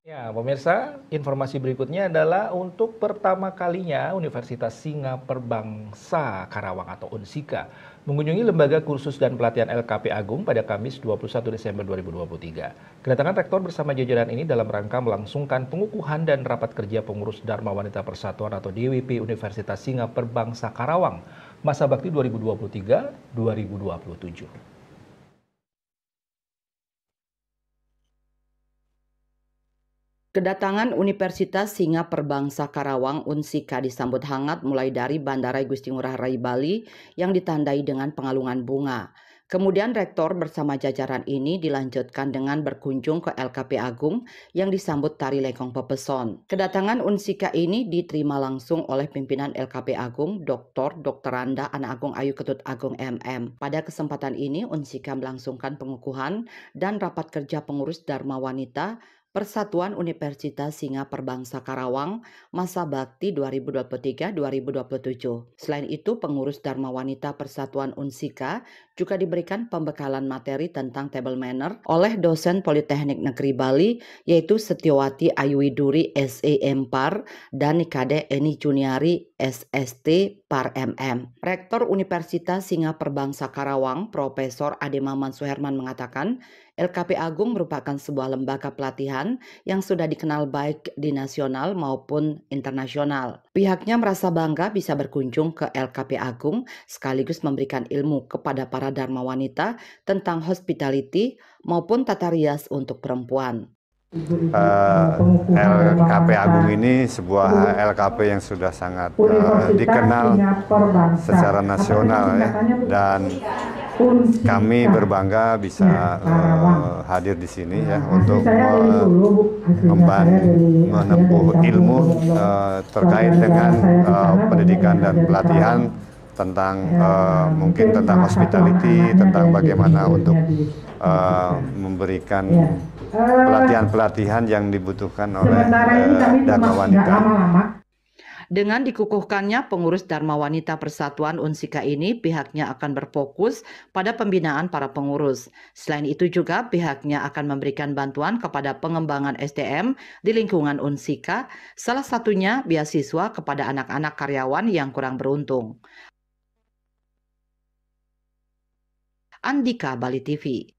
Ya, pemirsa, informasi berikutnya adalah untuk pertama kalinya Universitas Singa Perbangsa Karawang atau UNSIKA mengunjungi lembaga kursus dan pelatihan LKP Agung pada Kamis 21 Desember 2023. Kedatangan rektor bersama jajaran ini dalam rangka melangsungkan pengukuhan dan rapat kerja pengurus Dharma Wanita Persatuan atau DWP Universitas Singa Perbangsa Karawang masa bakti 2023-2027. Kedatangan Universitas Singa Perbangsa Karawang (UNSIKA) disambut hangat mulai dari Bandara Igusti Ngurah Rai Bali yang ditandai dengan pengalungan bunga. Kemudian rektor bersama jajaran ini dilanjutkan dengan berkunjung ke LKP Agung yang disambut tari lekong pepeson. Kedatangan UNSIKA ini diterima langsung oleh pimpinan LKP Agung, Dr. Randa Anak Agung Ayu Ketut Agung MM. Pada kesempatan ini UNSIKA melangsungkan pengukuhan dan rapat kerja pengurus Dharma Wanita Persatuan Universitas Singa Perbangsa Karawang masa bakti 2023-2027. Selain itu, pengurus Dharma Wanita Persatuan UNSIKA juga diberikan pembekalan materi tentang table manner oleh dosen Politeknik Negeri Bali yaitu Setiawati Ayuwiduri SE Par dan Nikade Eni Juniari SST Par MM. Rektor Universitas Singa Perbangsa Karawang, Profesor Ade Maman Suherman mengatakan, LKP Agung merupakan sebuah lembaga pelatihan yang sudah dikenal baik di nasional maupun internasional. Pihaknya merasa bangga bisa berkunjung ke LKP Agung sekaligus memberikan ilmu kepada para Dharma Wanita tentang hospitality maupun tata rias untuk perempuan. LKP Agung ini sebuah LKP yang sudah sangat dikenal secara nasional ya, dan kami berbangga bisa hadir di sini ya untuk menempuh ilmu terkait dengan pendidikan dan pelatihan tentang mungkin tentang hospitality, tentang bagaimana untuk memberikan pelatihan-pelatihan yang dibutuhkan oleh Dharma Wanita. Dengan dikukuhkannya pengurus Dharma Wanita Persatuan UNSIKA ini, pihaknya akan berfokus pada pembinaan para pengurus. Selain itu juga pihaknya akan memberikan bantuan kepada pengembangan SDM di lingkungan UNSIKA, salah satunya beasiswa kepada anak-anak karyawan yang kurang beruntung. Andika, Bali TV.